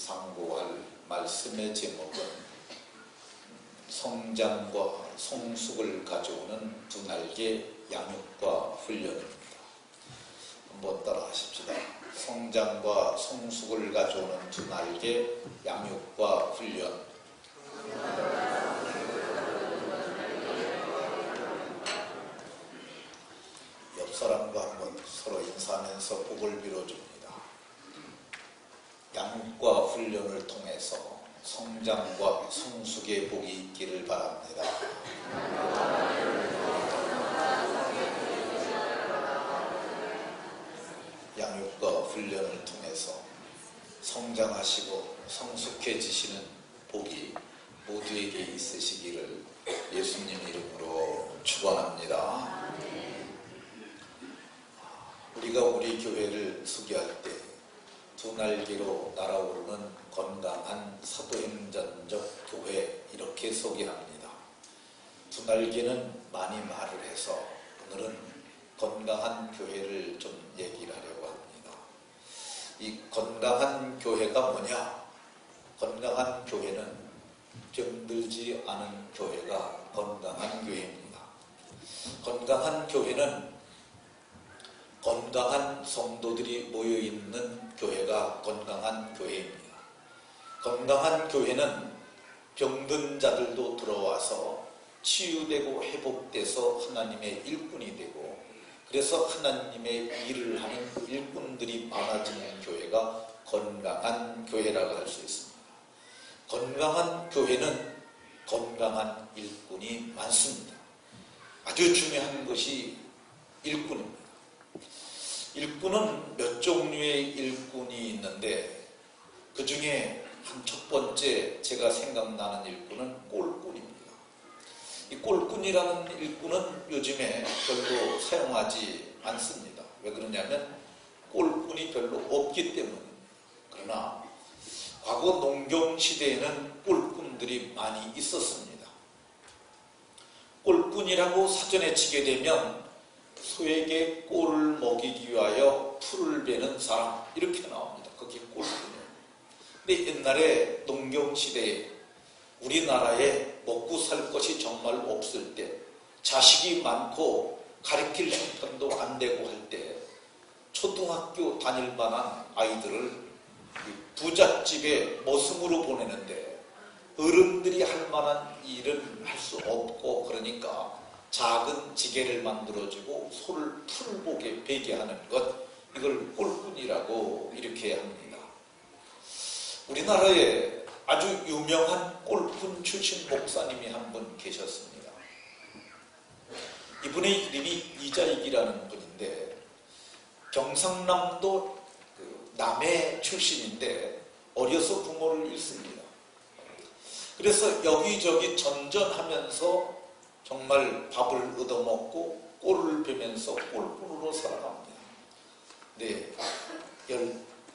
상고할 말씀의 제목은 성장과 성숙을 가져오는 두 날개 양육과 훈련입니다. 한번 따라 하십시다. 성장과 성숙을 가져오는 두 날개 양육과 훈련. 옆 사람과 한번 서로 인사하면서 복을 빌어줍니다. 양육과 훈련을 통해서 성장과 성숙의 복이 있기를 바랍니다. 양육과 훈련을 통해서 성장하시고 성숙해지시는 복이 모두에게 있으시기를 예수님 이름으로 축원합니다. 우리가 우리 교회를 소개할 때 두 날개로 날아오르는 건강한 사도행전적 교회 이렇게 소개합니다. 두 날개는 많이 말을 해서 오늘은 건강한 교회를 좀 얘기를 하려고 합니다. 이 건강한 교회가 뭐냐? 건강한 교회는 병들지 않은 교회가 건강한 교회입니다. 건강한 교회는 건강한 성도들이 모여있는 교회가 건강한 교회입니다. 건강한 교회는 병든 자들도 들어와서 치유되고 회복돼서 하나님의 일꾼이 되고 그래서 하나님의 일을 하는 일꾼들이 많아지는 교회가 건강한 교회라고 할 수 있습니다. 건강한 교회는 건강한 일꾼이 많습니다. 아주 중요한 것이 일꾼입니다. 일꾼은 몇 종류의 일꾼이 있는데 그 중에 한 첫 번째 제가 생각나는 일꾼은 꼴꾼입니다. 이 꼴꾼이라는 일꾼은 요즘에 별로 사용하지 않습니다. 왜 그러냐면 꼴꾼이 별로 없기 때문입니다. 그러나 과거 농경시대에는 꼴꾼들이 많이 있었습니다. 꼴꾼이라고 사전에 치게 되면 소에게 꼴을 먹이기 위하여 풀을 베는 사람 이렇게 나옵니다. 그게 꼴꾼이에요. 근데 옛날에 농경시대에 우리나라에 먹고 살 것이 정말 없을 때 자식이 많고 가르칠 형편도 안 되고 할 때 초등학교 다닐 만한 아이들을 부잣집에 머슴으로 보내는데 어른들이 할 만한 일은 할 수 없고 그러니까 작은 지게를 만들어주고 소를 풀복에 베게 하는 것 이걸 꼴꾼이라고 이렇게 합니다. 우리나라에 아주 유명한 꼴꾼 출신 목사님이 한 분 계셨습니다. 이분의 이름이 이자익이라는 분인데 경상남도 남해 출신인데 어려서 부모를 잃습니다. 그래서 여기저기 전전하면서 정말 밥을 얻어먹고 꼴을 베면서 꼴꾼으로 살아갑니다. 네,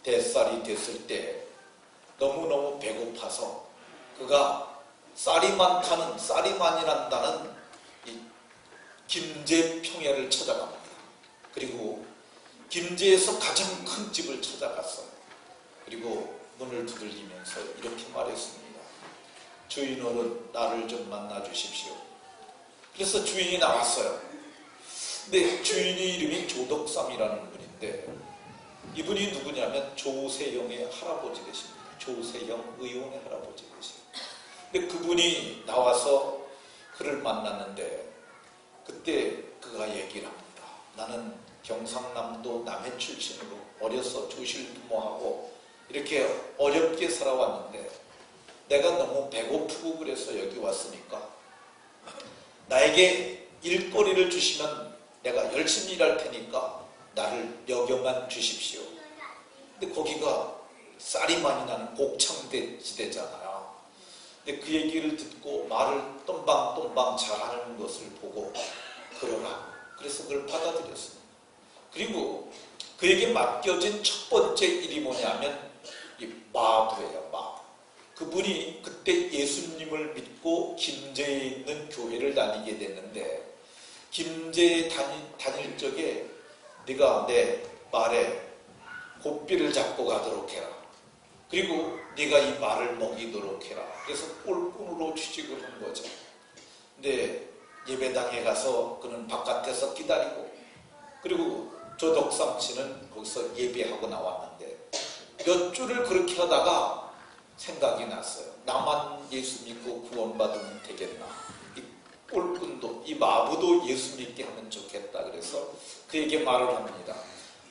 10살이 됐을 때 너무너무 배고파서 그가 쌀이 많이 난다는 이 김제평야를 찾아갑니다. 그리고 김제에서 가장 큰 집을 찾아갔어요. 그리고 문을 두들기면서 이렇게 말했습니다. 주인어른 나를 좀 만나 주십시오. 그래서 주인이 나왔어요. 근데 주인의 이름이 조덕삼이라는 분인데 이분이 누구냐면 조세형의 할아버지 되십니다. 조세형 의원의 할아버지 되십니다. 근데 그분이 나와서 그를 만났는데 그때 그가 얘기를 합니다. 나는 경상남도 남해 출신으로 어려서 조실부모하고 이렇게 어렵게 살아왔는데 내가 너무 배고프고 그래서 여기 왔으니까 나에게 일거리를 주시면 내가 열심히 일할 테니까 나를 여겨만 주십시오. 근데 거기가 쌀이 많이 나는 곡창대 지대잖아요. 근데 그 얘기를 듣고 말을 똠방똠방 잘하는 것을 보고 그러라. 그래서 그걸 받아들였습니다. 그리고 그에게 맡겨진 첫 번째 일이 뭐냐면 이 마부예요. 마부. 그분이 그때 예수님을 믿고 김제에 있는 교회를 다니게 됐는데 김제에 다닐 적에 네가 내 말에 고삐를 잡고 가도록 해라. 그리고 네가 이 말을 먹이도록 해라. 그래서 꼴꾼으로 취직을 한 거죠. 근데 예배당에 가서 그는 바깥에서 기다리고, 그리고 조덕삼 씨는 거기서 예배하고 나왔는데 몇 주를 그렇게 하다가 생각이 났어요. 나만 예수 믿고 구원받으면 되겠나. 이 꼴꾼도, 이 마부도 예수 믿게 하면 좋겠다. 그래서 그에게 말을 합니다.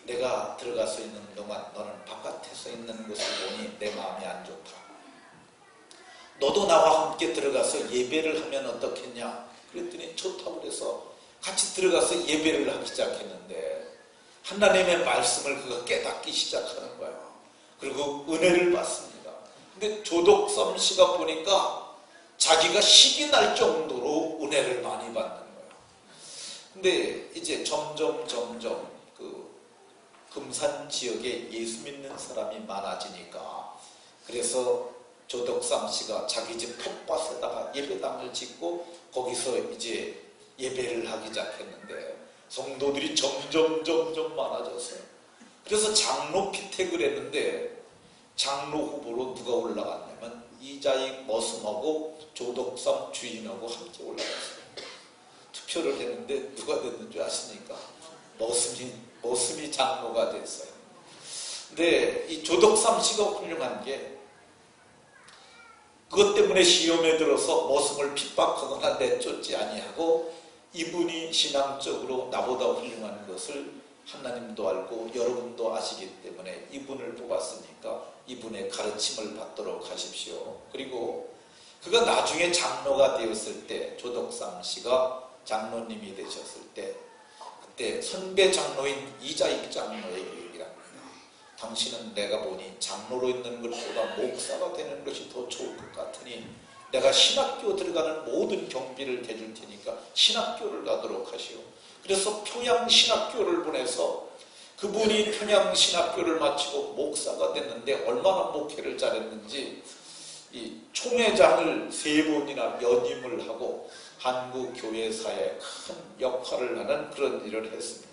내가 들어가서 있는 동안 너는 바깥에서 있는 것을 보니 내 마음이 안 좋더라. 너도 나와 함께 들어가서 예배를 하면 어떻겠냐. 그랬더니 좋다고 그래서 같이 들어가서 예배를 하기 시작했는데 하나님의 말씀을 그가 깨닫기 시작하는 거예요. 그리고 은혜를 받습니다. 근데 조덕삼 씨가 보니까 자기가 식이 날 정도로 은혜를 많이 받는 거예요. 근데 이제 점점 그 금산 지역에 예수 믿는 사람이 많아지니까, 그래서 조덕삼 씨가 자기 집 텃밭에다가 예배당을 짓고 거기서 이제 예배를 하기 시작했는데 성도들이 점점 많아졌어요. 그래서 장로 피택을 했는데 장로 후보로 누가 올라갔냐면 이자익 머슴하고 조덕삼 주인하고 함께 올라갔어요. 투표를 했는데 누가 됐는 줄 아십니까? 머슴이 장로가 됐어요. 근데 이 조덕삼 씨가 훌륭한 게, 그것 때문에 시험에 들어서 머슴을 핍박하거나 내쫓지 아니하고, 이분이 신앙적으로 나보다 훌륭한 것을 하나님도 알고 여러분도 아시기 때문에 이분을 뽑았으니까 이분의 가르침을 받도록 하십시오. 그리고 그가 나중에 장로가 되었을 때, 조덕삼 씨가 장로님이 되셨을 때, 그때 선배 장로인 이자익 장로에게 얘기를 합니다. 당신은 내가 보니 장로로 있는 것보다 목사가 되는 것이 더 좋을 것 같으니 내가 신학교 들어가는 모든 경비를 대줄 테니까 신학교를 가도록 하시오. 그래서 평양신학교를 보내서 그분이 평양신학교를 마치고 목사가 됐는데 얼마나 목회를 잘했는지 이 총회장을 3번이나 연임을 하고 한국 교회사에 큰 역할을 하는 그런 일을 했습니다.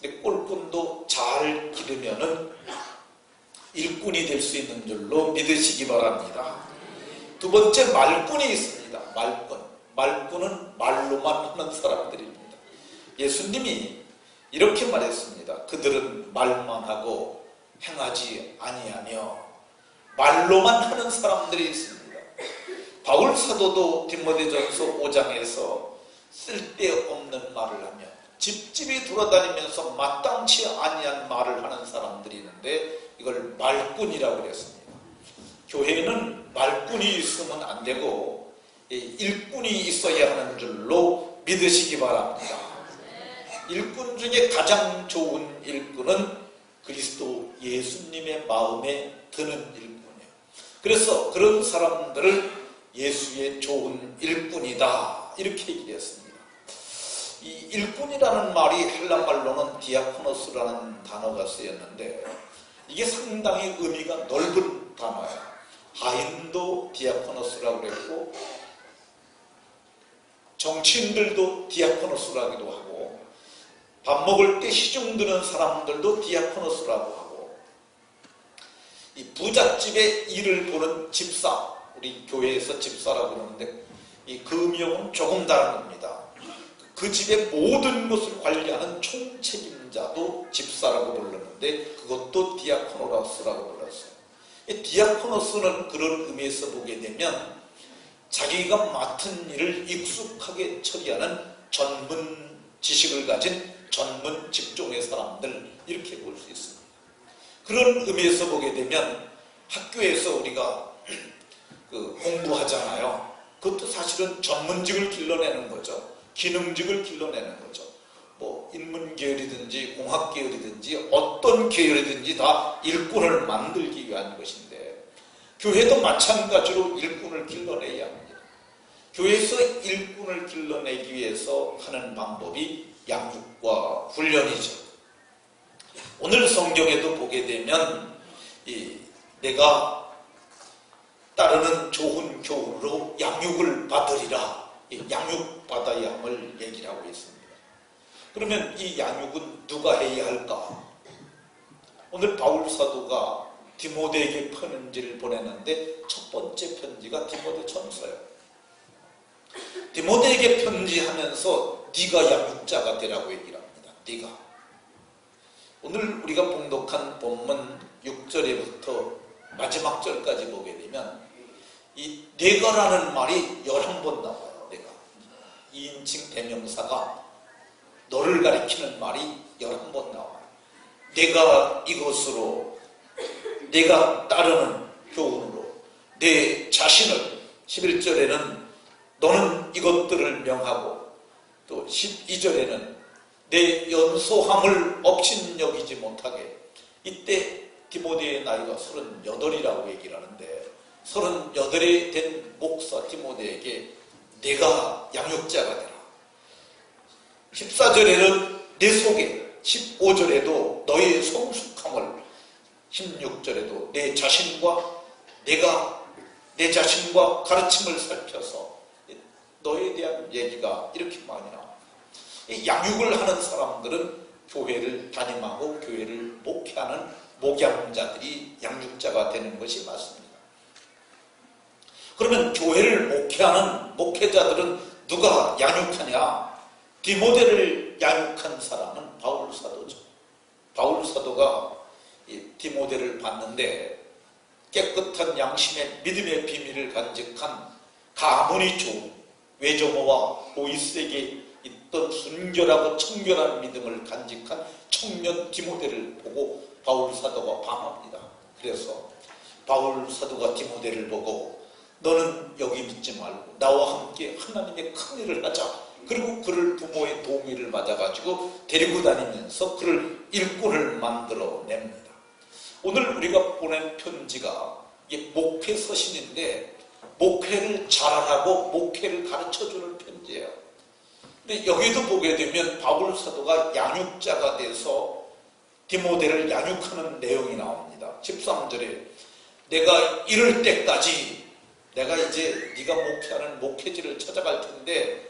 근데 꼴꾼도 잘 기르면은 일꾼이 될 수 있는 줄로 믿으시기 바랍니다. 두 번째, 말꾼이 있습니다. 말꾼은 말로만 하는 사람들입니다. 예수님이 이렇게 말했습니다. 그들은 말만 하고 행하지 아니하며 말로만 하는 사람들이 있습니다. 바울 사도도 디모데전서 5장에서 쓸데없는 말을 하며 집집이 돌아다니면서 마땅치 아니한 말을 하는 사람들이 있는데 이걸 말꾼이라고 그랬습니다. 교회는 말꾼이 있으면 안 되고 일꾼이 있어야 하는 줄로 믿으시기 바랍니다. 일꾼 중에 가장 좋은 일꾼은 그리스도 예수님의 마음에 드는 일꾼이에요. 그래서 그런 사람들을 예수의 좋은 일꾼이다 이렇게 얘기했습니다. 이 일꾼이라는 말이 헬라말로는 디아코노스라는 단어가 쓰였는데 이게 상당히 의미가 넓은 단어예요. 하인도 디아코노스라고 그랬고 정치인들도 디아코노스라기도 하고 밥 먹을 때 시중 드는 사람들도 디아코노스라고 하고 이 부잣집에 일을 보는 집사, 우리 교회에서 집사라고 그러는데 이 금명은 조금 다른 겁니다. 그 집의 모든 것을 관리하는 총책임자도 집사라고 불렀는데 그것도 디아코노스라고 불렀어요. 이 디아코노스는 그런 의미에서 보게 되면 자기가 맡은 일을 익숙하게 처리하는 전문 지식을 가진 전문 직종의 사람들 이렇게 볼 수 있습니다. 그런 의미에서 보게 되면 학교에서 우리가 공부하잖아요. 그것도 사실은 전문직을 길러내는 거죠. 기능직을 길러내는 거죠. 뭐 인문계열이든지 공학계열이든지 어떤 계열이든지 다 일꾼을 만들기 위한 것인데 교회도 마찬가지로 일꾼을 길러내야 합니다. 교회에서 일꾼을 길러내기 위해서 하는 방법이 양육과 훈련이죠. 오늘 성경에도 보게 되면 내가 따르는 좋은 교훈으로 양육을 받으리라, 양육받아야 함을 얘기를 하고 있습니다. 그러면 이 양육은 누가 해야 할까? 오늘 바울 사도가 디모데에게 편지를 보냈는데 첫 번째 편지가 디모데 전서예요. 디모데에게 편지하면서 네가 양육자가 되라고 얘기를 합니다. 네가. 오늘 우리가 봉독한 본문 6절에부터 마지막 절까지 보게 되면 이 내가라는 말이 11번 나와요. 내가. 2인칭 대명사가 너를 가리키는 말이 11번 나와요. 내가 이것으로, 내가 따르는 교훈으로 내 자신을, 11절에는 너는 이것들을 명하고, 또 12절에는 내 연소함을 업신여기지 못하게. 이때 디모데의 나이가 38이라고 얘기를 하는데 38이 된 목사 디모데에게 내가 양육자가 되라. 14절에는 내 속에, 15절에도 너의 성숙함을, 16절에도 내 자신과 내가 내 자신과 가르침을 살펴서 너에 대한 얘기가 이렇게 많이 나와요. 양육을 하는 사람들은 교회를 담임하고 교회를 목회하는 목양자들이 양육자가 되는 것이 맞습니다. 그러면 교회를 목회하는 목회자들은 누가 양육하냐? 디모데를 양육한 사람은 바울 사도죠. 바울 사도가 디모데를 봤는데 깨끗한 양심의 믿음의 비밀을 간직한 가문이 좋은 외조모와 보이스에게 있던 순결하고 청결한 믿음을 간직한 청년 디모데를 보고 바울 사도가 반합니다. 그래서 바울 사도가 디모데를 보고 너는 여기 믿지 말고 나와 함께 하나님의 큰 일을 하자. 그리고 그를 부모의 동의를 받아가지고 데리고 다니면서 그를 일꾼을 만들어냅니다. 오늘 우리가 보낸 편지가 목회 서신인데 목회를 잘하라고 목회를 가르쳐주는 편지예요. 근데 여기도 보게 되면 바울 사도가 양육자가 돼서 디모데를 양육하는 내용이 나옵니다. 13절에 내가 이럴 때까지 내가 이제 네가 목회하는 목회지를 찾아갈 텐데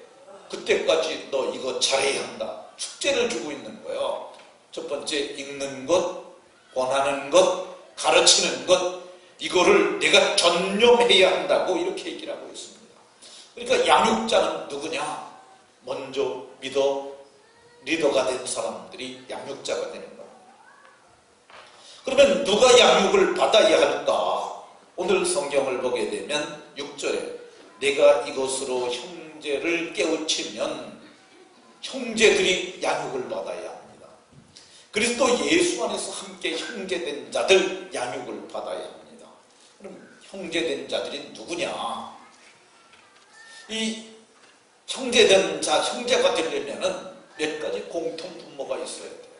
그때까지 너 이거 잘해야 한다. 숙제를 주고 있는 거예요. 첫 번째 읽는 것, 권하는 것, 가르치는 것, 이거를 내가 전념해야 한다고 이렇게 얘기를 하고 있습니다. 그러니까 양육자는 누구냐? 먼저 리더가 된 사람들이 양육자가 되는 겁니다. 그러면 누가 양육을 받아야 할까? 오늘 성경을 보게 되면 6절에 내가 이것으로 형제를 깨우치면 형제들이 양육을 받아야 합니다. 그리스도 예수 안에서 함께 형제된 자들 양육을 받아야 합니다. 그럼 형제된 자들이 누구냐? 이 형제된 자, 형제가 되려면 몇 가지 공통 분모가 있어야 돼요.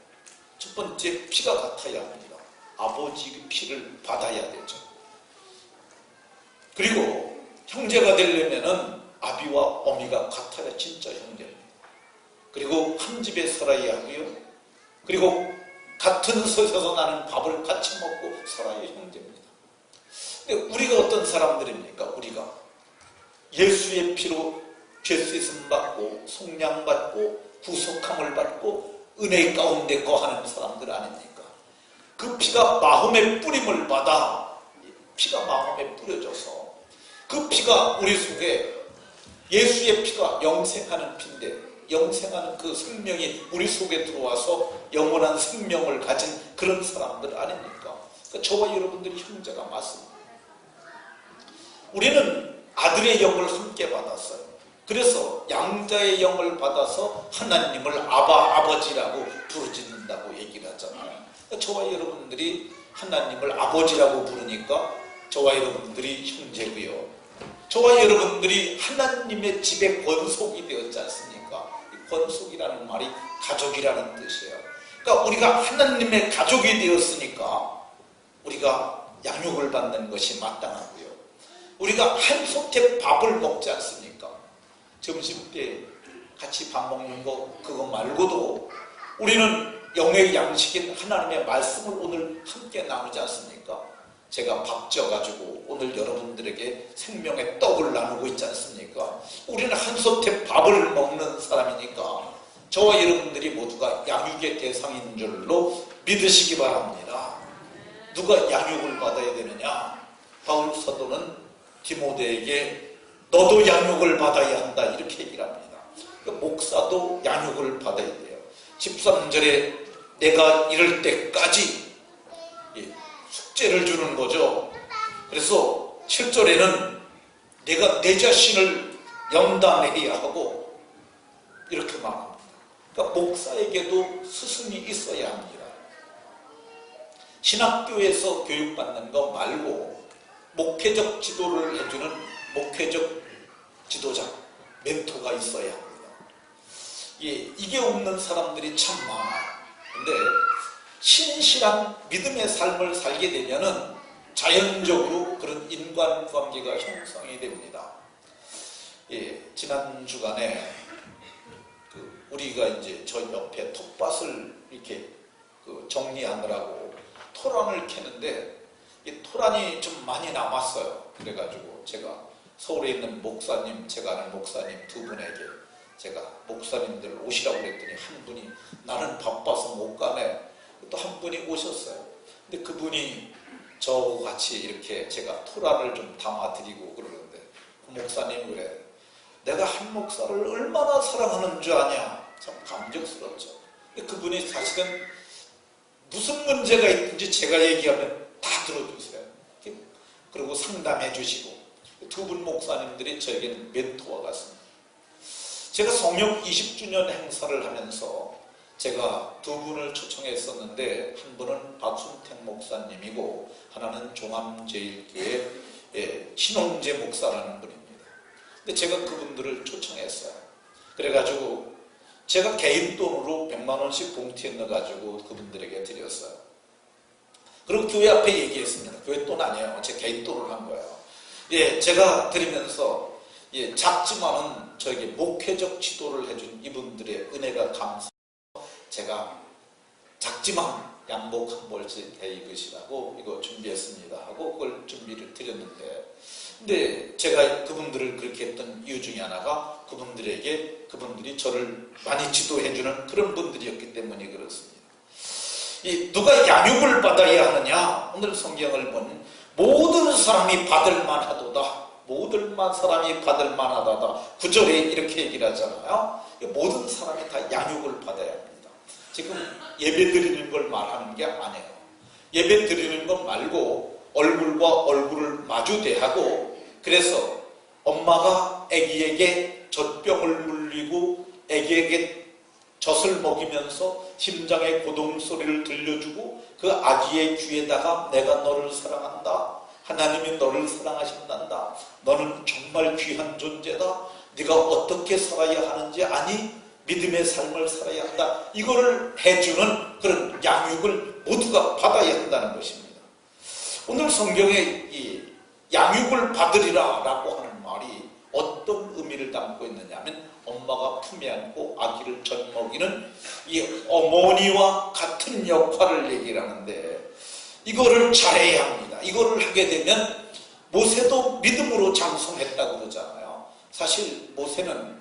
첫 번째, 피가 같아야 합니다. 아버지의 피를 받아야 되죠. 그리고 형제가 되려면 아비와 어미가 같아야 진짜 형제입니다. 그리고 한 집에 살아야 하고요. 그리고 같은 솥에서 나는 밥을 같이 먹고 살아야 형제입니다. 근데 우리가 어떤 사람들입니까? 우리가 예수의 피로 죄 씻음 받고 속량 받고 구속함을 받고 은혜 가운데 거하는 사람들 아닙니까? 그 피가 마음의 뿌림을 받아 피가 마음에 뿌려져서 그 피가 우리 속에 예수의 피가 영생하는 피인데 영생하는 그 생명이 우리 속에 들어와서 영원한 생명을 가진 그런 사람들 아닙니까? 그러니까 저와 여러분들이 형제가 맞습니다. 우리는 아들의 영을 함께 받았어요. 그래서 양자의 영을 받아서 하나님을 아버지라고 부르짖는다고 얘기를 하잖아요. 그러니까 저와 여러분들이 하나님을 아버지라고 부르니까 저와 여러분들이 형제고요. 저와 여러분들이 하나님의 집에 권속이 되었지 않습니까? 이 권속이라는 말이 가족이라는 뜻이에요. 그러니까 우리가 하나님의 가족이 되었으니까 우리가 양육을 받는 것이 마땅하고요. 우리가 한 솥에 밥을 먹지 않습니까? 점심때 같이 밥 먹는 거 그거 말고도 우리는 영의 양식인 하나님의 말씀을 오늘 함께 나누지 않습니까? 제가 밥 쪄가지고 오늘 여러분들에게 생명의 떡을 나누고 있지 않습니까? 우리는 한 솥에 밥을 먹는 사람이니까 저와 여러분들이 모두가 양육의 대상인 줄로 믿으시기 바랍니다. 누가 양육을 받아야 되느냐? 바울 사도는 디모데에게 너도 양육을 받아야 한다 이렇게 얘기를 합니다. 그러니까 목사도 양육을 받아야 돼요. 13절에 내가 이럴 때까지 숙제를 주는 거죠. 그래서 7절에는 내가 내 자신을 연단해야 하고 이렇게 말합니다. 그러니까 목사에게도 스승이 있어야 합니다. 신학교에서 교육받는 거 말고 목회적 지도를 해주는 목회적 지도자, 멘토가 있어야 합니다. 이게 없는 사람들이 참 많아요. 근데 신실한 믿음의 삶을 살게 되면은 자연적으로 그런 인간관계가 형성이 됩니다. 지난 주간에 우리가 이제 저 옆에 텃밭을 이렇게 정리하느라고 토란을 캐는데 이 토란이 좀 많이 남았어요. 그래가지고 제가 서울에 있는 목사님, 제가 아는 목사님 두 분에게 제가 목사님들 오시라고 그랬더니 한 분이 나는 바빠서 못 가네. 또 한 분이 오셨어요. 근데 그분이 저같이 이렇게 제가 토란을 좀 담아드리고 그러는데 그 목사님 그래. 내가 한 목사를 얼마나 사랑하는 줄 아냐. 참 감격스럽죠. 근데 그분이 사실은 무슨 문제가 있든지 제가 얘기하면 다 들어주세요. 그리고 상담해 주시고 두 분 목사님들이 저에게는 멘토와 같습니다. 제가 성령 20주년 행사를 하면서 제가 두 분을 초청했었는데 한 분은 박순택 목사님이고 하나는 종암제일교회 신홍재 목사라는 분입니다. 근데 제가 그분들을 초청했어요. 그래가지고 제가 개인 돈으로 100만 원씩 봉투에 넣어가지고 그분들에게 드렸어요. 그리고 교회 앞에 얘기했습니다. 교회 돈 아니에요. 제 개인 돈으로 한 거예요. 제가 드리면서 작지만은 저에게 목회적 지도를 해준 이분들의 은혜가 감사해서 제가 작지만 양복 한 벌씩 입으시라고 이거 준비했습니다 하고 그걸 준비를 드렸는데 근데 제가 그분들을 그렇게 했던 이유 중에 하나가 그분들이 저를 많이 지도해주는 그런 분들이었기 때문에 그렇습니다. 누가 양육을 받아야 하느냐? 오늘 성경을 보면 모든 사람이 받을 만하도다. 모든 사람이 받을 만하다. 9절에 이렇게 얘기를 하잖아요. 모든 사람이 다 양육을 받아야 합니다. 지금 예배 드리는 걸 말하는 게 아니에요. 예배 드리는 것 말고 얼굴과 얼굴을 마주대하고 그래서 엄마가 아기에게 젖병을 물리고 아기에게 젖을 먹이면서 심장의 고동 소리를 들려주고 그 아기의 귀에다가 내가 너를 사랑한다. 하나님이 너를 사랑하신단다. 너는 정말 귀한 존재다. 네가 어떻게 살아야 하는지 아니? 믿음의 삶을 살아야 한다. 이거를 해주는 그런 양육을 모두가 받아야 한다는 것입니다. 오늘 성경에 이 양육을 받으리라 라고 하는 말이 어떤 의미를 담고 있느냐 하면 엄마가 품에 안고 아기를 젖먹이는 이 어머니와 같은 역할을 얘기를 하는데 이거를 잘해야 합니다. 이거를 하게 되면 모세도 믿음으로 장성했다고 그러잖아요. 사실 모세는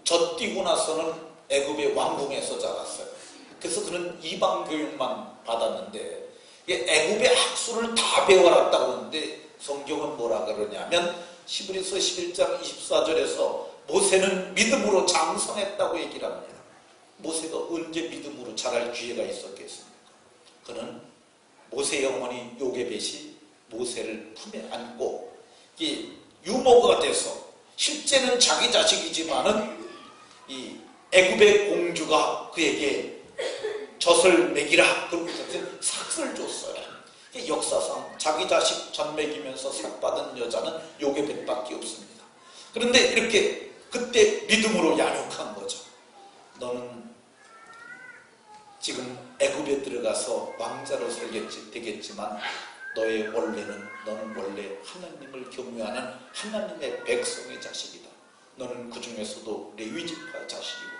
젖뛰고 나서는 애굽의 왕궁에서 자랐어요. 그래서 그는 이방 교육만 받았는데 애굽의 학술을 다 배워놨다고 하는데 성경은 뭐라 그러냐면 히브리서 11장 24절에서 모세는 믿음으로 장성했다고 얘기를 합니다. 모세가 언제 믿음으로 자랄 기회가 있었겠습니까? 그는 모세의 어머니 요게벳이 모세를 품에 안고 유모가 돼서 실제는 자기 자식이지만은 이 애굽의 공주가 그에게 젖을 먹이라 그러고 삭을 줬어요. 역사상 자기 자식 젖 먹이면서 삭 받은 여자는 요게벳밖에 없습니다. 그런데 이렇게 그때 믿음으로 양육한 거죠. 너는 지금 애굽에 들어가서 왕자로 살겠지 되겠지만 너는 원래 하나님을 경외하는 하나님의 백성의 자식이다. 너는 그 중에서도 레위지파 자식이고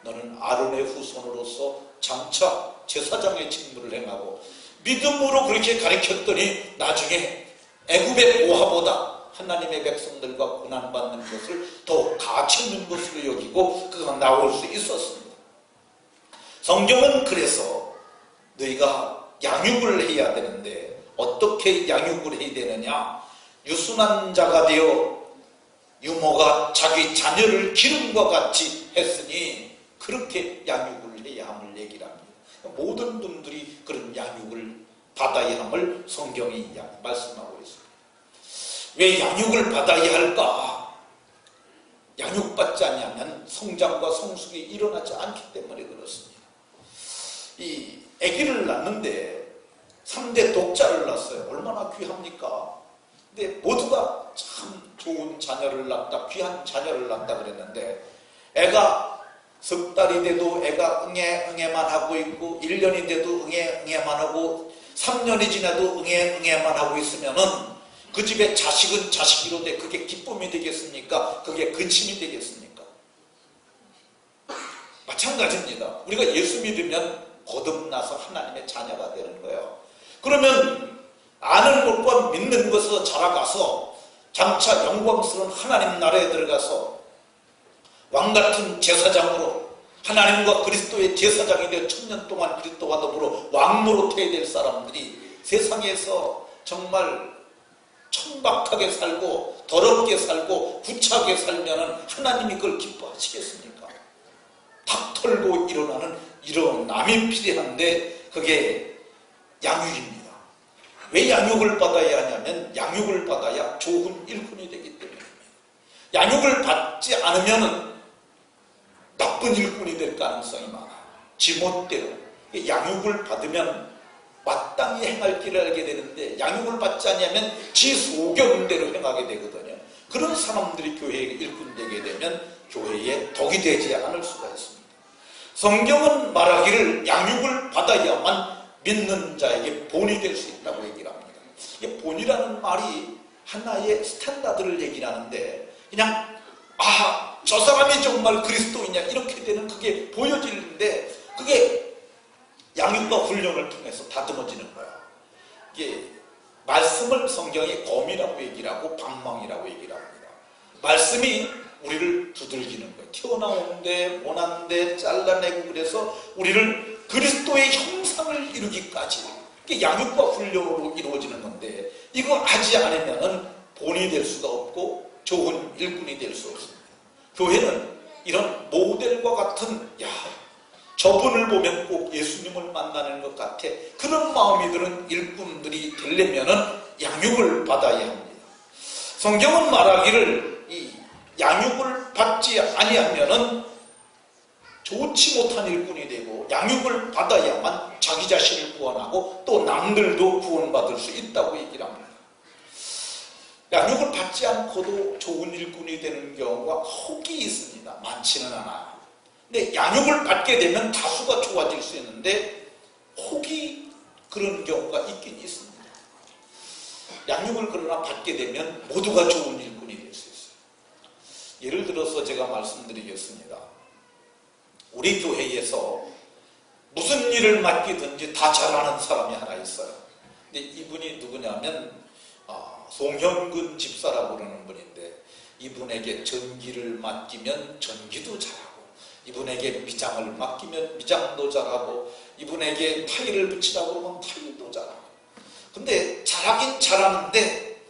너는 아론의 후손으로서 장차 제사장의 직무를 행하고 믿음으로 그렇게 가르쳤더니 나중에 애굽의 고아보다 하나님의 백성들과 고난받는 것을 더 가치 있는 것으로 여기고 그가 나올 수 있었습니다. 성경은 그래서 너희가 양육을 해야 되는데 어떻게 양육을 해야 되느냐? 유순한 자가 되어 유모가 자기 자녀를 기름과 같이 했으니 그렇게 양육을 해야 함을 얘기를 합니다. 모든 분들이 그런 양육을 받아야 함을 성경이 말씀하고 있습니다. 왜 양육을 받아야 할까? 양육받지 않으면 성장과 성숙이 일어나지 않기 때문에 그렇습니다. 이 아기를 낳는데 3대 독자를 낳았어요. 얼마나 귀합니까? 근데 모두가 참 좋은 자녀를 낳다, 귀한 자녀를 낳다 그랬는데 애가 석 달이 돼도 애가 응애만 하고 있고 1년이 돼도 응애만 하고 3년이 지나도 응애만 하고 있으면은 그 집에 자식은 자식이로 돼 그게 기쁨이 되겠습니까? 그게 근심이 되겠습니까? 마찬가지입니다. 우리가 예수 믿으면 거듭나서 하나님의 자녀가 되는 거예요. 그러면 아는 것과 믿는 것으로 자라가서 장차 영광스러운 하나님 나라에 들어가서 왕같은 제사장으로 하나님과 그리스도의 제사장이 되어 1000년 동안 그리스도와 더불어 왕노릇 해야 될 사람들이 세상에서 정말 천박하게 살고 더럽게 살고 구차하게 살면은 하나님이 그걸 기뻐하시겠습니까? 닭 털고 일어나는 이런 남이 필요한데 그게 양육입니다. 왜 양육을 받아야 하냐면 양육을 받아야 좋은 일꾼이 되기 때문입니다. 양육을 받지 않으면 나쁜 일꾼이 될 가능성이 많아요. 지멋대로. 양육을 받으면 마땅히 행할 길을 알게 되는데 양육을 받지 않으면 지 소견대로 행하게 되거든요. 그런 사람들이 교회의 일꾼 되게 되면 교회에 덕이 되지 않을 수가 있습니다. 성경은 말하기를 양육을 받아야만 믿는 자에게 본이 될 수 있다고 얘기를 합니다. 이 본이라는 말이 하나의 스탠다드를 얘기를 하는데 그냥 저 사람이 정말 그리스도이냐 이렇게 되는 그게 보여지는데 그게 양육과 훈련을 통해서 다듬어지는 거예요. 이게 말씀을 성경이 검이라고 얘기를 하고 방망이라고 얘기를 합니다. 말씀이 우리를 두들기는 거예요. 튀어나오는데 모난데 잘라내고 그래서 우리를 그리스도의 형상을 이루기까지 이게 양육과 훈련으로 이루어지는 건데 이거 하지 않으면 본이 될 수가 없고 좋은 일꾼이 될 수 없습니다. 교회는 이런 모델과 같은 저분을 보면 꼭 예수님을 만나는 것 같아 그런 마음이 드는 일꾼들이 되려면 양육을 받아야 합니다. 성경은 말하기를 이 양육을 받지 아니하면은 좋지 못한 일꾼이 되고 양육을 받아야만 자기 자신을 구원하고 또 남들도 구원받을 수 있다고 얘기를 합니다. 양육을 받지 않고도 좋은 일꾼이 되는 경우가 혹이 있습니다. 많지는 않아요. 근데 양육을 받게 되면 다수가 좋아질 수 있는데 혹이 그런 경우가 있긴 있습니다. 양육을 그러나 받게 되면 모두가 좋은 일꾼이 될 수 있어요. 예를 들어서 제가 말씀드리겠습니다. 우리 교회에서 무슨 일을 맡기든지 다 잘하는 사람이 하나 있어요. 근데 이분이 누구냐면 송현근 집사라고 그러는 분인데 이분에게 전기를 맡기면 전기도 잘하고 이분에게 미장을 맡기면 미장도 잘하고 이분에게 타일을 붙이라고 그러면 타일도 잘하고 근데 잘하긴 잘하는데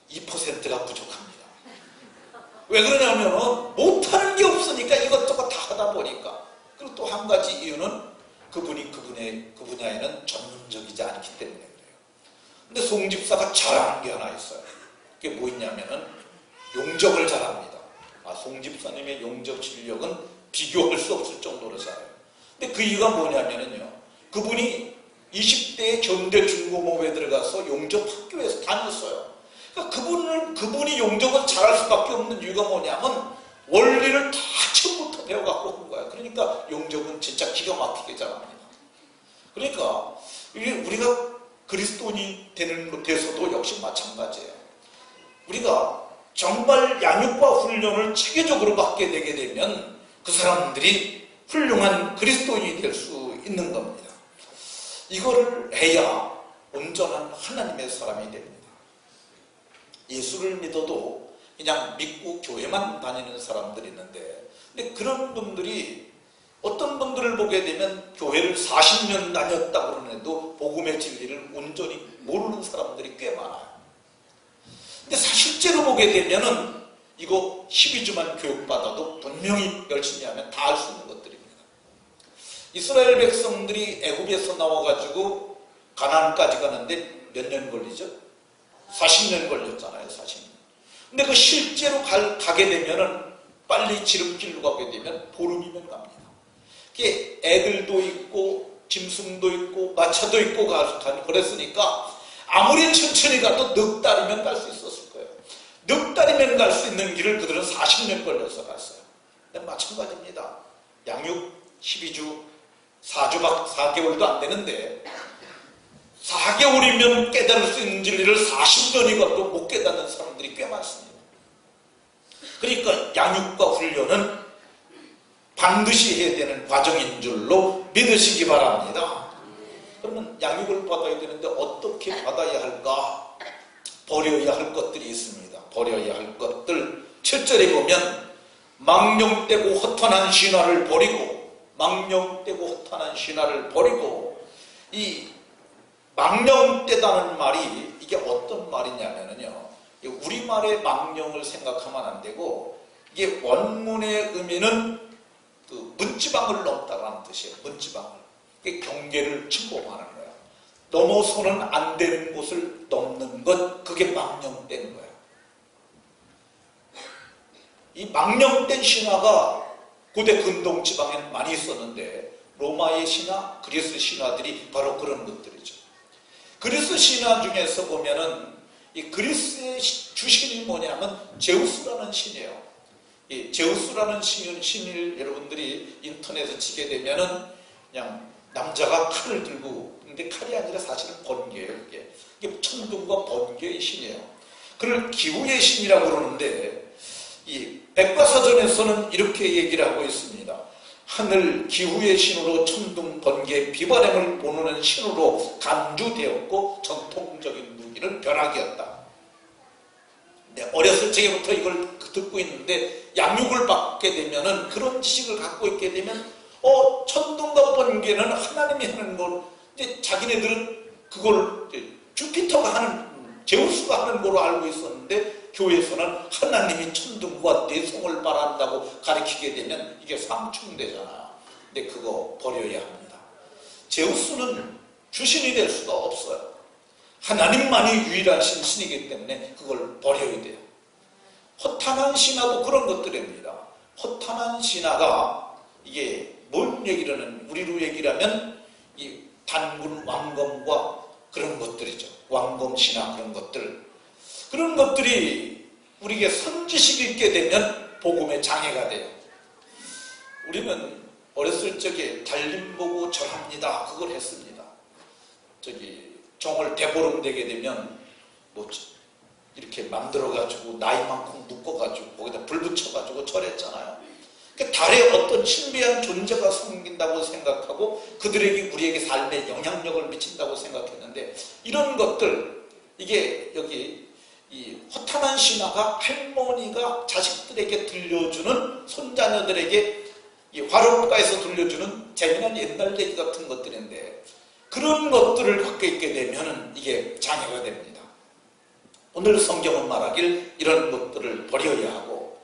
2%가 부족합니다. 왜 그러냐면 못하는 게 없으니까 이것저것 다 하다 보니까 그리고 또 한 가지 이유는 그분이 그 분야에는 전문적이지 않기 때문에 그래요. 근데 송 집사가 잘하는 게 하나 있어요. 그게 뭐 있냐면은 용접을 잘합니다. 송 집사님의 용접 실력은 비교할 수 없을 정도로 잘해요. 근데 그 이유가 뭐냐면은요. 그분이 20대에 견대 중고모에 들어가서 용접 학교에서 다녔어요. 그러니까 그분이 용접을 잘할 수밖에 없는 이유가 뭐냐면 원리를 다 처음부터 배워갖고 온 거야. 그러니까 용접은 진짜 기가 막히게 잘합니다. 그러니까 우리가 그리스도인이 되는 것에서도 역시 마찬가지예요. 우리가 정말 양육과 훈련을 체계적으로 받게 되게 되면 그 사람들이 훌륭한 그리스도인이 될 수 있는 겁니다. 이거를 해야 온전한 하나님의 사람이 됩니다. 예수를 믿어도 그냥 믿고 교회만 다니는 사람들이 있는데 근데 그런 분들이 어떤 분들을 보게 되면 교회를 40년 다녔다고 그러는데도 복음의 진리를 온전히 모르는 사람들이 꽤 많아요. 근데 실제로 보게 되면은 이거 12주만 교육받아도 분명히 열심히 하면 다 알 수 있는 것들입니다. 이스라엘 백성들이 애굽에서 나와가지고 가나안까지 가는데 몇 년 걸리죠? 40년 걸렸잖아요. 40년. 근데 그 실제로 가게 되면은 빨리 지름길로 가게 되면 보름이면 갑니다. 그게 애들도 있고 짐승도 있고 마차도 있고 그랬으니까 아무리 천천히 가도 넉 달이면 갈 수 있었을 거예요. 넉 달이면 갈 수 있는 길을 그들은 40년 걸려서 갔어요. 근데 마찬가지입니다. 양육 12주 4개월도 안 되는데 4개월이면 깨달을 수 있는 진리를 40년이 가도 못 깨닫는 사람들이 꽤 많습니다. 그러니까 양육과 훈련은 반드시 해야 되는 과정인 줄로 믿으시기 바랍니다. 그러면 양육을 받아야 되는데 어떻게 받아야 할까? 버려야 할 것들이 있습니다. 버려야 할 것들 7절에 보면 망령되고 허탄한 신화를 버리고 망령되고 허탄한 신화를 버리고 이 망령되다는 말이 이게 어떤 말이냐면요. 우리말의 망령을 생각하면 안 되고 이게 원문의 의미는 그 문지방을 넘다라는 뜻이에요. 문지방을. 이게 경계를 침범하는 거야. 넘어서는 안 되는 곳을 넘는 것, 그게 망령된 거야. 이 망령된 신화가 고대 근동지방에는 많이 있었는데 로마의 신화, 그리스 신화들이 바로 그런 것들이죠. 그리스 신화 중에서 보면은 이 그리스의 주신이 뭐냐면 제우스라는 신이에요. 이 제우스라는 신을 여러분들이 인터넷에 치게 되면은 그냥 남자가 칼을 들고, 근데 칼이 아니라 사실은 번개예요. 이게 천둥과 번개의 신이에요. 그걸 기후의 신이라고 그러는데 이 백과사전에서는 이렇게 얘기를 하고 있습니다. 하늘 기후의 신으로 천둥, 번개, 비바람을 보내는 신으로 간주되었고 전통적인 무기는 벼락이었다. 네, 어렸을 적부터 이걸 듣고 있는데 양육을 받게 되면은 그런 지식을 갖고 있게 되면 천둥과 번개는 하나님이 하는 걸 이제 자기네들은 그걸 주피터가 하는 제우스가 하는 거로 알고 있었는데 교회에서는 하나님이 천둥과 내성을 바란다고 가르치게 되면 이게 상충되잖아요. 근데 그거 버려야 합니다. 제우스는 주신이 될 수가 없어요. 하나님만이 유일하신 신이기 때문에 그걸 버려야 돼요. 허탄한 신화도 그런 것들입니다. 허탄한 신화가 이게 뭔 얘기를 하는, 우리로 얘기를 하면 이 단군 왕검과 그런 것들이죠. 왕검 신화 그런 것들. 그런 것들이 우리에게 선지식이 있게 되면 복음의 장애가 돼요. 우리는 어렸을 적에 달림 보고 절합니다. 그걸 했습니다. 종을 대보름 되게 되면 뭐 이렇게 만들어가지고 나이만큼 묶어가지고 거기다 불 붙여가지고 절했잖아요. 그러니까 달에 어떤 신비한 존재가 생긴다고 생각하고 그들에게 우리에게 삶에 영향력을 미친다고 생각했는데 이런 것들, 이게 여기 이 허탄한 신화가 할머니가 자식들에게 들려주는, 손자녀들에게 이 화롯가에서 들려주는 재미난 옛날 얘기 같은 것들인데 그런 것들을 갖고 있게 되면 이게 장애가 됩니다. 오늘 성경은 말하길 이런 것들을 버려야 하고,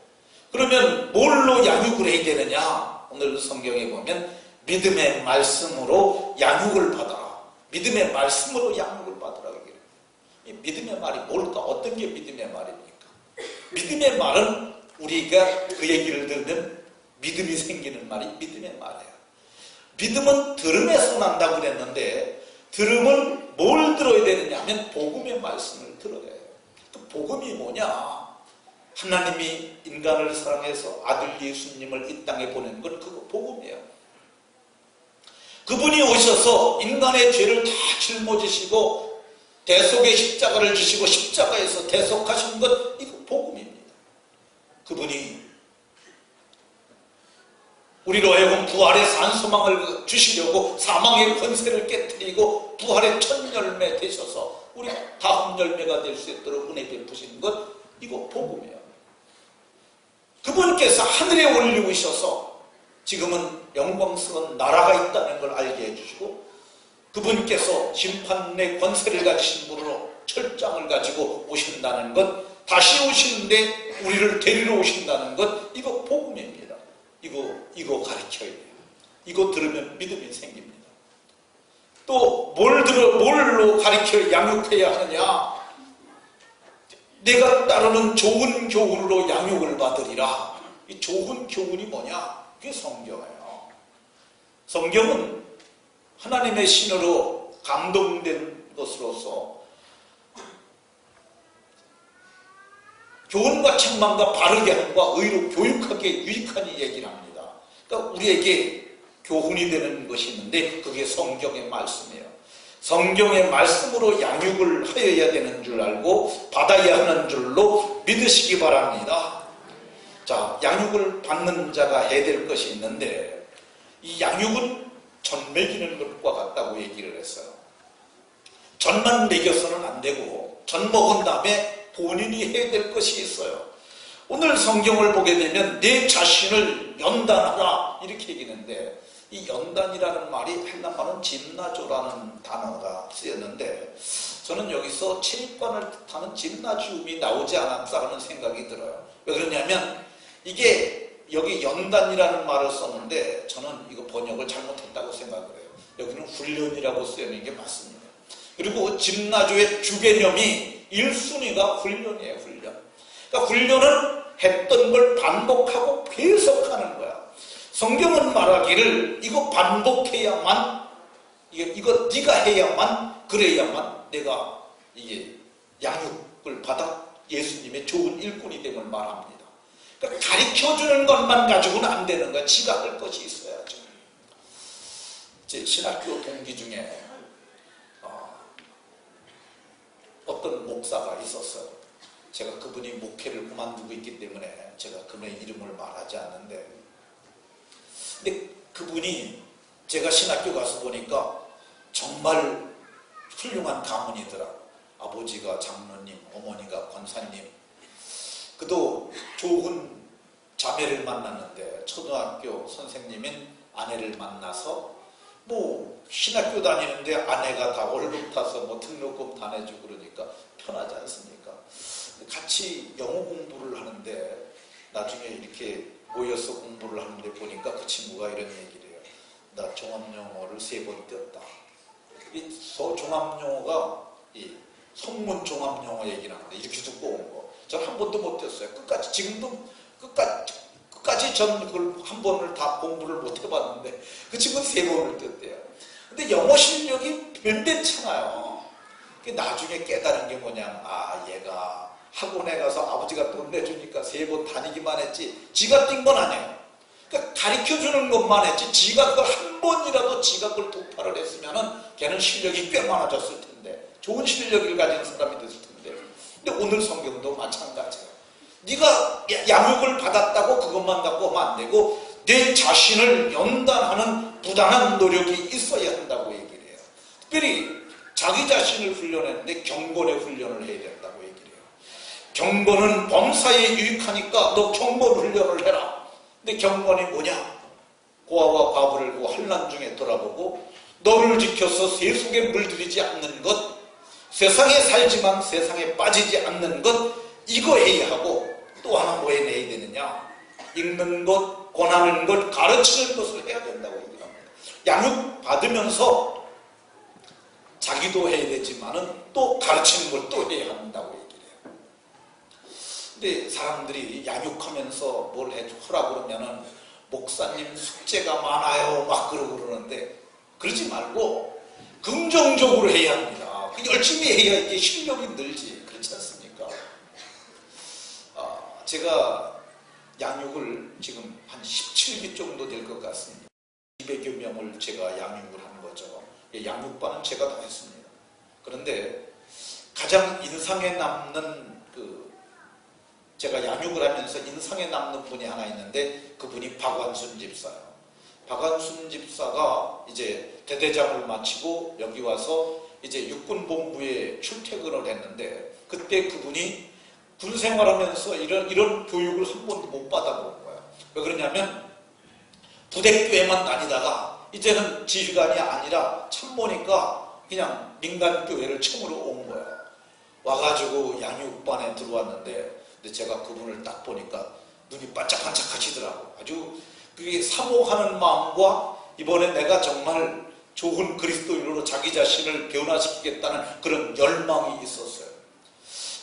그러면 뭘로 양육을 해야 되느냐? 오늘 성경에 보면 믿음의 말씀으로 양육을 받아라. 믿음의 말씀으로 양육을 받으라. 이 믿음의 말이 뭘까? 어떤 게 믿음의 말입니까? 믿음의 말은 우리가 그 얘기를 들으면 믿음이 생기는 말이 믿음의 말이에요. 믿음은 들음에서 난다고 그랬는데 들음은 뭘 들어야 되느냐 하면 복음의 말씀을 들어야 해요. 그 복음이 뭐냐? 하나님이 인간을 사랑해서 아들 예수님을 이 땅에 보낸 건 그거 복음이에요. 그분이 오셔서 인간의 죄를 다 짊어지시고 대속의 십자가를 주시고 십자가에서 대속하신 것, 이거 복음입니다. 그분이 우리로 하여금 부활의 산소망을 주시려고 사망의 권세를 깨뜨리고 부활의 첫 열매 되셔서 우리 다음 열매가 될 수 있도록 은혜 베푸신 것, 이거 복음이에요. 그분께서 하늘에 올리우셔서 지금은 영광스러운 나라가 있다는 걸 알게 해주시고 그분께서 심판의 권세를 가지신 분으로 철장을 가지고 오신다는 것, 다시 오시는데 우리를 데리러 오신다는 것, 이거 복음입니다. 이거 가르쳐야 돼요. 이거 들으면 믿음이 생깁니다. 또 뭘로 가르쳐 양육해야 하느냐? 내가 따르는 좋은 교훈으로 양육을 받으리라. 이 좋은 교훈이 뭐냐? 그게 성경이에요. 성경은 하나님의 신으로 감동된 것으로서 교훈과 책망과 바르게 함과 의로 교육하기에 유익하니 얘기를 합니다. 그러니까 우리에게 교훈이 되는 것이 있는데 그게 성경의 말씀이에요. 성경의 말씀으로 양육을 하여야 되는 줄 알고 받아야 하는 줄로 믿으시기 바랍니다. 자, 양육을 받는 자가 해야 될 것이 있는데 이 양육은 전 먹이는 것과 같다고 얘기를 했어요. 전만 먹여서는 안 되고 전 먹은 다음에 본인이 해야 될 것이 있어요. 오늘 성경을 보게 되면 내 자신을 연단하라 이렇게 얘기하는데 이 연단이라는 말이 헬라말은 짐나조라는 단어가 쓰였는데 저는 여기서 체육관을 뜻하는 짐나지움이 나오지 않았다는 생각이 들어요. 왜 그러냐면 이게 여기 연단이라는 말을 썼는데 저는 이거 번역을 잘못했다고 생각을 해요. 여기는 훈련이라고 쓰여있는 게 맞습니다. 그리고 짐나조의 주개념이 1순위가 훈련이에요. 훈련. 그러니까 훈련은 했던 걸 반복하고 계속하는 거야. 성경은 말하기를 이거 반복해야만 이거 네가 해야만 그래야만 내가 이게 양육을 받아 예수님의 좋은 일꾼이 됨을 말합니다. 그러니까 가르쳐주는 것만 가지고는 안 되는 거야. 지가 할 것이 있어야죠. 제 신학교 동기 중에 어떤 목사가 있었어요. 제가 그분이 목회를 그만두고 있기 때문에 제가 그분의 이름을 말하지 않는데 근데 그분이 제가 신학교 가서 보니까 정말 훌륭한 가문이더라. 아버지가 장로님, 어머니가 권사님. 그도 좋은 자매를 만났는데 초등학교 선생님인 아내를 만나서 뭐 신학교 다니는데 아내가 다 월급 타서 뭐 등록금 다 내주고 그러니까 편하지 않습니까? 같이 영어 공부를 하는데 나중에 이렇게 모여서 공부를 하는데 보니까 그 친구가 이런 얘기를 해요. 나 종합영어를 3번 띄었다. 이 종합영어가 이 성문 종합영어 얘기를 하는데 이렇게 듣고 온 거. 전 한 번도 못 띄었어요. 끝까지 지금도 끝까지 전 그걸 한 번을 다 공부를 못 해봤는데 그 친구는 3번을 띄었대요. 근데 영어 실력이 변변찮아요. 나중에 깨달은 게 뭐냐면 얘가 학원에 가서 아버지가 돈 내주니까 3번 다니기만 했지 지가 뛴 건 아니에요. 그러니까 가르쳐주는 것만 했지 지가 그걸 한 번이라도 지가 그걸 독파를 했으면은 걔는 실력이 꽤 많아졌을 텐데 좋은 실력을 가진 사람이 됐을 텐데 근데 오늘 성경도 마찬가지예요. 네가 양육을 받았다고 그것만 갖고 하면 안 되고 내 자신을 연단하는 부당한 노력이 있어야 한다고 얘기를 해요. 특별히 자기 자신을 훈련했는데 경건의 훈련을 해야 된다고 얘기를 해요. 경건은 범사에 유익하니까 너 경건 훈련을 해라. 근데 경건이 뭐냐? 고아와 과부를 그 환난 중에 돌아보고 너를 지켜서 세속에 물들이지 않는 것, 세상에 살지만 세상에 빠지지 않는 것, 이거 해야 하고 또 하나 뭐 해내야 되느냐? 읽는 것, 권하는 것, 가르치는 것을 해야 된다고 얘기합니다. 양육 받으면서 자기도 해야 되지만은 또 가르치는 걸 또 해야 한다고 얘기를 해요. 근데 사람들이 양육하면서 뭘 해주라 그러면은 목사님 숙제가 많아요 막 그러는데 그러지 말고 긍정적으로 해야 합니다. 열심히 해야 이게 실력이 늘지. 그렇지 않습니까? 제가 양육을 지금 한 17기 정도 될 것 같습니다. 200여 명을 제가 양육을 한 거죠. 양육반은 제가 다 했습니다. 그런데 가장 인상에 남는 제가 양육을 하면서 인상에 남는 분이 하나 있는데 그분이 박완순 집사예요. 박완순 집사가 이제 대대장을 마치고 여기 와서 이제 육군본부에 출퇴근을 했는데 그때 그분이 군 생활하면서 이런 교육을 한 번도 못 받아본 거예요. 왜 그러냐면 부대교회만 다니다가 이제는 지휘관이 아니라 참 보니까 그냥 민간교회를 처음으로 온 거야. 와가지고 양육반에 들어왔는데, 근데 제가 그분을 딱 보니까 눈이 반짝반짝 하시더라고. 아주 그게 사모하는 마음과 이번에 내가 정말 좋은 그리스도인으로 자기 자신을 변화시키겠다는 그런 열망이 있었어요.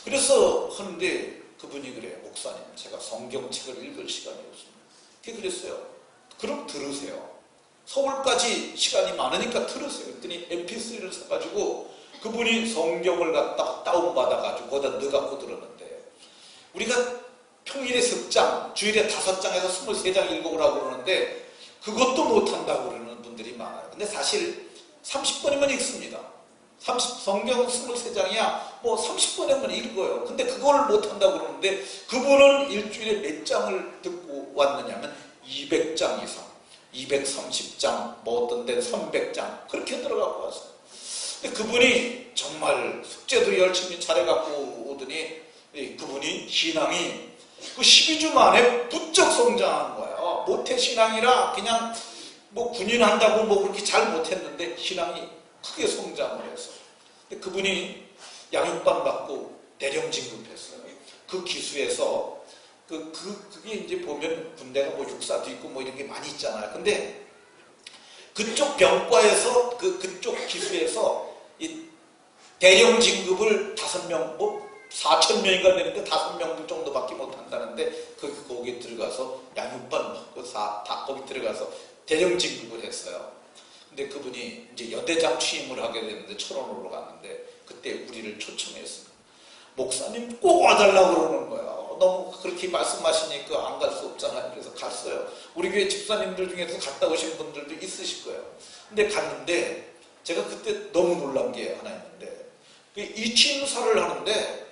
그래서 하는데 그분이 그래요. 목사님, 제가 성경책을 읽을 시간이 없습니다. 그랬어요. 그럼 들으세요. 서울까지 시간이 많으니까 들으세요. 그랬더니 mp3를 사가지고 그분이 성경을 갖다가 다운받아가지고 거기다 넣어갖고 들었는데, 우리가 평일에 10장, 주일에 5장에서 23장 읽어보라고 그러는데 그것도 못한다고 그러는 분들이 많아요. 근데 사실 30번이면 읽습니다. 성경 23장이야 뭐 30번이면 읽어요. 근데 그걸 못한다고 그러는데 그분은 일주일에 몇 장을 듣고 왔느냐면 200장 이상, 230장, 뭐 어떤 데는 300장 그렇게 들어가고 왔어요. 근데 그분이 정말 숙제도 열심히 잘해갖고 오더니 그분이 신앙이 그 12주 만에 부쩍 성장한 거야. 모태신앙이라 그냥 뭐 군인한다고 뭐 그렇게 잘 못했는데 신앙이 크게 성장을 했어요. 근데 그분이 양육반 받고 대령 진급했어요. 그 기수에서 그게 이제 보면 군대가 뭐 육사도 있고 뭐 이런 게 많이 있잖아요. 근데 그쪽 병과에서 그쪽 기수에서 이 대령 진급을 5명, 뭐 4,000명인가 되는데 5명 정도밖에 못한다는데 거기 들어가서 양육반 받고 다 거기 들어가서 대령 진급을 했어요. 근데 그분이 이제 여대장 취임을 하게 됐는데 철원으로 갔는데 그때 우리를 초청했습니다. 목사님 꼭 와달라고 그러는 거야. 너무 그렇게 말씀하시니까 안 갈 수 없잖아요. 그래서 갔어요. 우리 교회 집사님들 중에서 갔다 오신 분들도 있으실 거예요. 근데 갔는데 제가 그때 너무 놀란 게 하나 있는데, 이 취임사를 하는데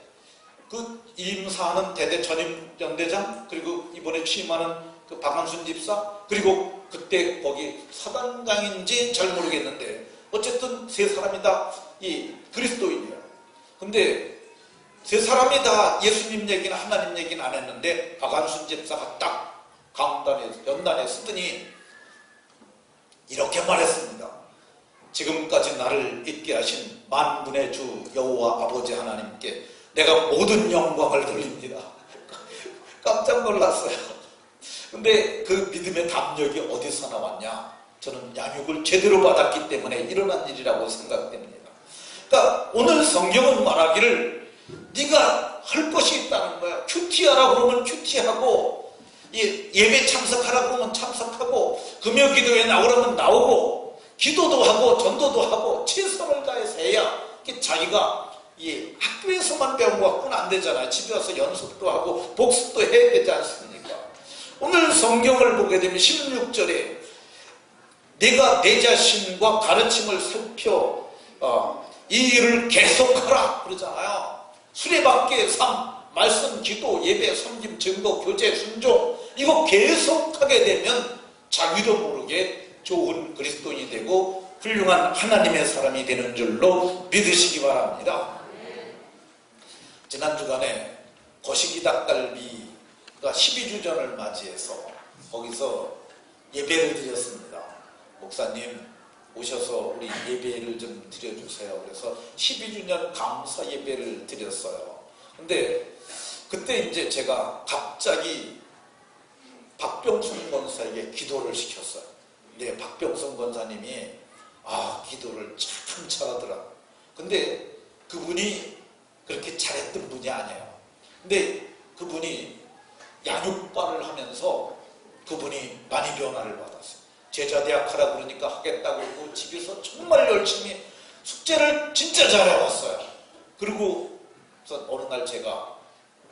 그 임사하는 대대 전임 연대장, 그리고 이번에 취임하는 그 박한순 집사, 그리고 그때 거기 사단장인지 잘 모르겠는데 어쨌든 세 사람이 다 이 그리스도인이에요. 근데 세 사람이 다 예수님 얘기는 하나님 얘기는 안 했는데 박한순 집사가 딱 연단에 쓰더니 이렇게 말했습니다. 지금까지 나를 있게 하신 만군의 주 여호와 아버지 하나님께 내가 모든 영광을 돌립니다. 깜짝 놀랐어요. 근데 그 믿음의 담력이 어디서 나왔냐? 저는 양육을 제대로 받았기 때문에 일어난 일이라고 생각됩니다. 그러니까 오늘 성경은 말하기를 네가 할 것이 있다는 거야. 큐티하라고 그러면 큐티하고, 예배 참석하라고 하면 참석하고, 금요 기도에 나오라면 나오고, 기도도 하고 전도도 하고 최선을 다해서 해야 자기가 학교에서만 배운 것 갖고는 안 되잖아요. 집에 와서 연습도 하고 복습도 해야 되지 않습니까? 오늘 성경을 보게 되면 16절에 내가 내 자신과 가르침을 살펴 이 일을 계속하라 그러잖아요. 수레바퀴의 삶, 말씀, 기도, 예배, 섬김, 증거, 교제, 순종, 이거 계속하게 되면 자기도 모르게 좋은 그리스도인이 되고 훌륭한 하나님의 사람이 되는 줄로 믿으시기 바랍니다. 지난 주간에 거시기 닭갈비가 12주년을 맞이해서 거기서 예배를 드렸습니다. 목사님 오셔서 우리 예배를 좀 드려주세요. 그래서 12주년 감사 예배를 드렸어요. 근데 그때 이제 제가 갑자기 박병순 권사에게 기도를 시켰어요. 근데 박병순 권사님이 기도를 참 잘하더라. 근데 그분이 그렇게 잘했던 분이 아니에요. 근데 그분이 양육반을 하면서 그분이 많이 변화를 받았어요. 제자대학 하라 그러니까 하겠다고 그러고 집에서 정말 열심히 숙제를 진짜 잘해왔어요. 그리고 어느 날 제가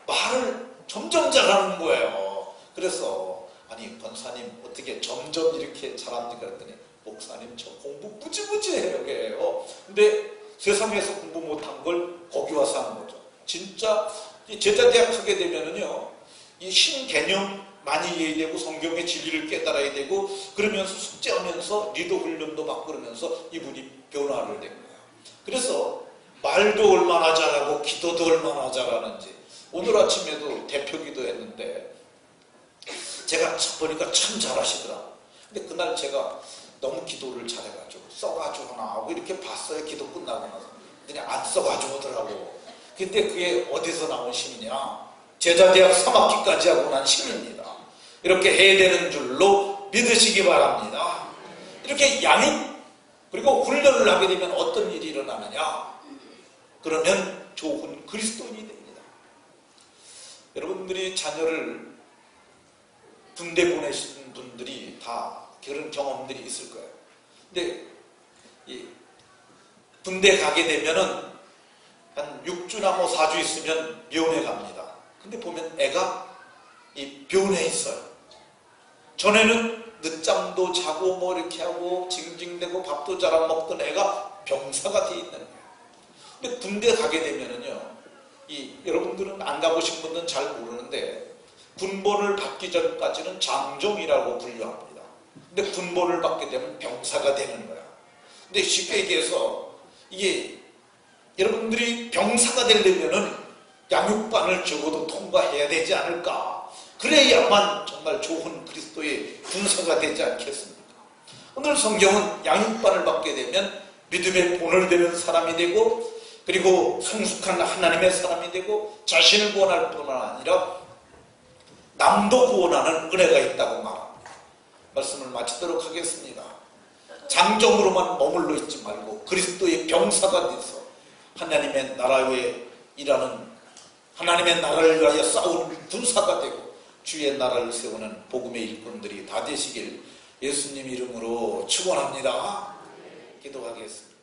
말을 점점 잘하는 거예요. 그래서 아니 권사님 어떻게 점점 이렇게 잘합니까? 그랬더니 목사님 저 공부 무지무지 해요. 근데 세상에서 공부 못한 걸 거기 와서 하는 거죠. 진짜 이 제자대학 하게 되면은요, 이 신개념 많이 이해해야 되고 성경의 진리를 깨달아야 되고 그러면서 숙제하면서 리더 훈련도 받고 그러면서 이분이 변화를 된 거예요. 그래서 말도 얼마나 잘하고 기도도 얼마나 잘하는지 오늘 아침에도 대표 기도했는데 제가 보니까 참 잘하시더라고요. 근데 그날 제가 너무 기도를 잘해가지고 써가지고 하나 하고 이렇게 봤어요. 기도 끝나고 나서. 그냥 안 써가지고 오더라고. 근데 그게 어디서 나온 힘이냐? 제자대학 3학기까지 하고 난 힘입니다. 이렇게 해야 되는 줄로 믿으시기 바랍니다. 이렇게 양육 그리고 훈련을 하게 되면 어떤 일이 일어나느냐? 그러면 좋은 그리스도인이 됩니다. 여러분들이 자녀를 군대 보내신 분들이 다 그런 경험들이 있을 거예요. 근데 이 군대 가게 되면은 한 6주나 뭐 4주 있으면 면회 갑니다. 근데 보면 애가 이 면회 있어요. 전에는 늦잠도 자고 뭐 이렇게 하고 징징대고 밥도 잘 안 먹던 애가 병사가 돼 있는 거예요. 근데 군대 가게 되면은요, 여러분들은 안 가보신 분들은 잘 모르는데 군번을 받기 전까지는 장정이라고 분류합니다. 근데 군번을 받게 되면 병사가 되는 거야. 근데 쉽게 얘기해서 이게 여러분들이 병사가 되려면은 양육반을 적어도 통과해야 되지 않을까. 그래야만 정말 좋은 그리스도의 군사가 되지 않겠습니까? 오늘 성경은 양육반을 받게 되면 믿음의 본을 되는 사람이 되고 그리고 성숙한 하나님의 사람이 되고 자신을 구원할 뿐만 아니라 남도 구원하는 은혜가 있다고 말합니다. 말씀을 마치도록 하겠습니다. 장정으로만 머물러 있지 말고 그리스도의 병사가 돼서 하나님의 나라에 일하는 하나님의 나라를 위하여 싸우는 군사가 되고 주의 나라를 세우는 복음의 일꾼들이 다 되시길 예수님 이름으로 축원합니다. 기도하겠습니다.